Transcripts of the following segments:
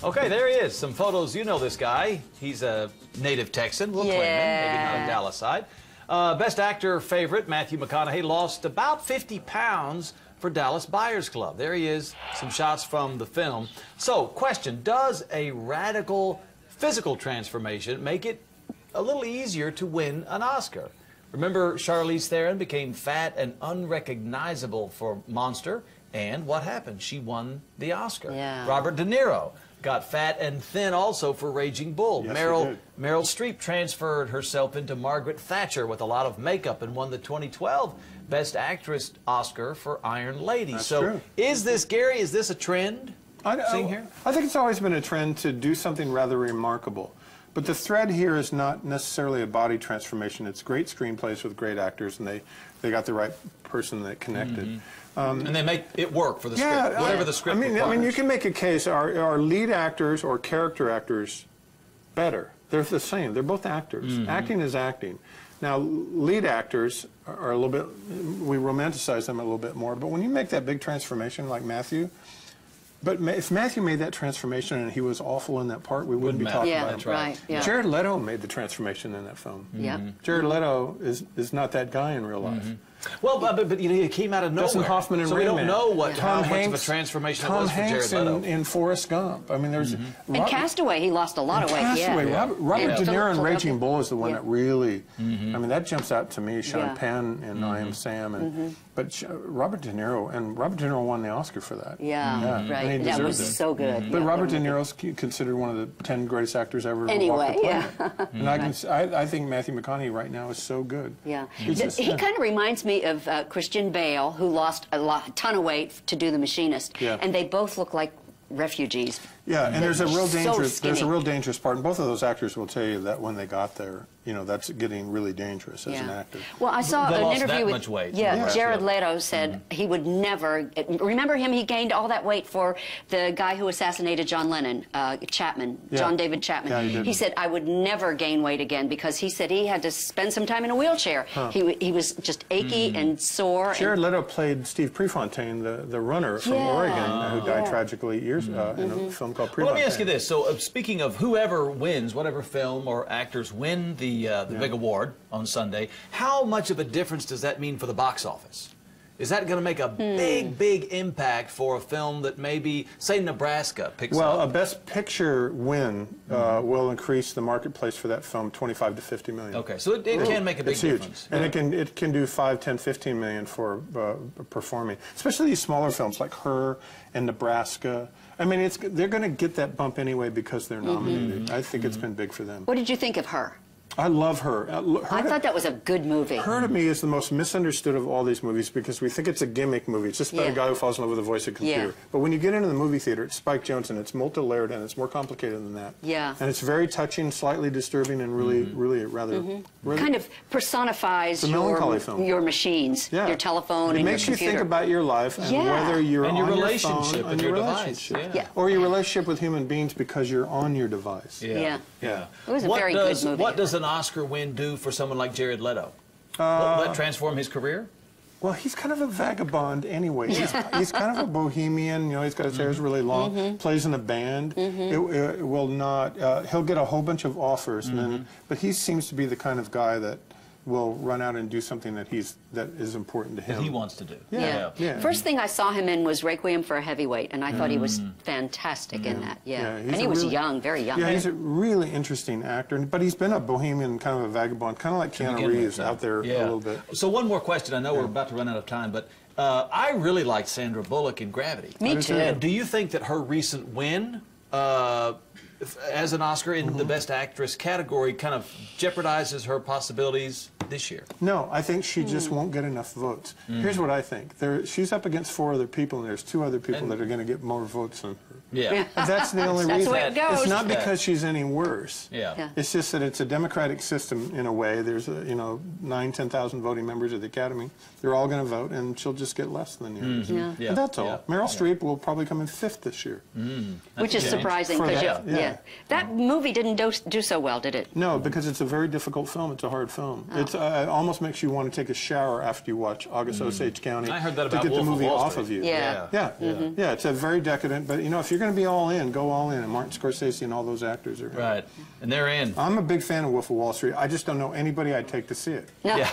Okay, there he is. Some photos. You know this guy. He's a native Texan. We'll claim him. Maybe not a Dallas side. Best actor favorite, Matthew McConaughey, lost about 50 pounds for Dallas Buyers Club. There he is. Some shots from the film. So, question, does a radical physical transformation make it a little easier to win an Oscar? Remember, Charlize Theron became fat and unrecognizable for Monster, and what happened? She won the Oscar. Yeah. Robert De Niro got fat and thin also for Raging Bull. Yes, Meryl Streep transferred herself into Margaret Thatcher with a lot of makeup and won the 2012 Best Actress Oscar for Iron Lady. That's so true. Is this, Gary, is this a trend seeing here? I think it's always been a trend to do something rather remarkable. But the thread here is not necessarily a body transformation. It's great screenplays with great actors, and they got the right person that connected. And they make it work for the script, whatever the script requires. I mean, you can make a case, are lead actors or character actors better? They're the same. They're both actors. Acting is acting. Now, lead actors are a little bit, we romanticize them a little bit more, but when you make that big transformation like Matthew, but if Matthew made that transformation and he was awful in that part, we wouldn't be talking about him. That's right. Yeah. Jared Leto made the transformation in that film. Yeah. Jared Leto is not that guy in real life. Well, but you know, he came out of nowhere. Dustin Hoffman and so we don't know what Tom how much of a Hanks, transformation Tom it was for Hanks Jared Leto. in Forrest Gump. I mean, there's And Castaway, he lost a lot of weight. Castaway. Robert De Niro in Raging Bull is the one Yeah. that really. I mean, that jumps out to me. Sean Yeah. Penn in I Am Sam, and but Robert De Niro won the Oscar for that. Yeah, right. And he That deserved was it. so good. But Yeah, Robert De wonderful. Niro's considered one of the 10 greatest actors ever to walk Anyway, the yeah. planet. And I think Matthew McConaughey right now is so good. Yeah. He's just- He kind of reminds me of Christian Bale, who lost a ton of weight to do The Machinist. Yeah. And they both look like refugees. Yeah, and there's a real So dangerous skinny. part, and both of those actors will tell you that when they got there, you know, that's getting really dangerous as an actor. Well, I saw They an lost interview that with much weight. Jared Leto said he would never. Remember him? He gained all that weight for the guy who assassinated John Lennon, John David Chapman. Yeah, he did. He said I would never gain weight again because he said he had to spend some time in a wheelchair. He was just achy and sore. Jared Leto played Steve Prefontaine, the runner from Oregon, who died tragically years in a film called Prefontaine. Well, let me ask you this. So, speaking of whoever wins, whatever film or actors win the big award on Sunday, how much of a difference does that mean for the box office? Is that going to make a big impact for a film that maybe, say, Nebraska picks up? Well, a Best Picture win will increase the marketplace for that film 25 to 50 million. Okay, so it can make a big It's huge. difference. And it can do 5, 10, 15 million for performing. Especially these smaller films like Her and Nebraska. I mean, they're going to get that bump anyway because they're nominated. I think it's been big for them. What did you think of Her? I love Her. I thought that was a good movie. Her to me is the most misunderstood of all these movies because we think it's a gimmick movie. It's just about a guy who falls in love with the voice of a computer. But when you get into the movie theater, it's Spike Jonze, and it's multi-layered and it's more complicated than that. Yeah. And it's very touching, slightly disturbing, and really rather... Really, Kind of personifies It's a melancholy film. your machines, your telephone and your It makes you computer. think about your life and whether you're and your on relationship your phone, with and your relationship. device. Yeah. Or your relationship with human beings because you're on your device. Yeah. Yeah. It was a very good movie. What does an Oscar win do for someone like Jared Leto? Will that transform his career? Well, he's kind of a vagabond anyway. He's kind of a bohemian. You know, he's got his hair's really long. Plays in a band. It will not. He'll get a whole bunch of offers, and then, but he seems to be the kind of guy that will run out and do something that is important to him. That he wants to do. Yeah. First thing I saw him in was Requiem for a Heavyweight, and I thought he was fantastic in that. And he was young, very young. Yeah, he's a really interesting actor, but he's been a bohemian, kind of a vagabond, kind of like Keanu Reeves out there a little bit. So one more question. I know we're about to run out of time, but I really liked Sandra Bullock in Gravity. Me too. Do you think that her recent win as an Oscar in the Best Actress category kind of jeopardizes her possibilities this year? No, I think she just won't get enough votes. Here's what I think. She's up against 4 other people, and there's 2 other people that are going to get more votes than her. Yeah. And that's the only reason. That's the way it goes. It's not because she's any worse. Yeah. It's just that it's a democratic system in a way. There's, 9,000, 10,000 voting members of the Academy. They're all going to vote, and she'll just get less than the others. And that's all. Meryl Streep will probably come in 5th this year. Which is surprising because that movie didn't do so well, did it? No, because it's a very difficult film. It's a hard film. It almost makes you want to take a shower after you watch August Osage County. I heard that about to get the Wolf of movie Wall off Street. of you. Yeah. Yeah, it's a very decadent. But if you're going to be all in, go all in. And Martin Scorsese and all those actors are in. Right, and they're in. I'm a big fan of Wolf of Wall Street. I just don't know anybody I'd take to see it. Yeah.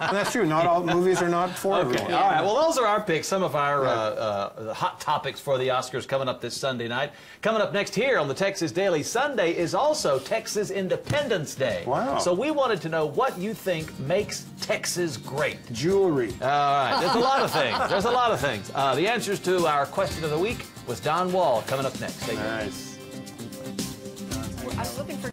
And that's true. Not all movies are not for everyone. All right, well, those are our picks, some of our hot topics for the Oscars coming up this Sunday night. Coming up next here on the Texas Daily, Sunday is also Texas Independence Day. Wow. So we wanted to know what you think makes Texas great. Jewelry. All right, there's a lot of things. There's a lot of things. The answers to our question of the week with Don Wall coming up next. Stay tuned. Nice. I was looking for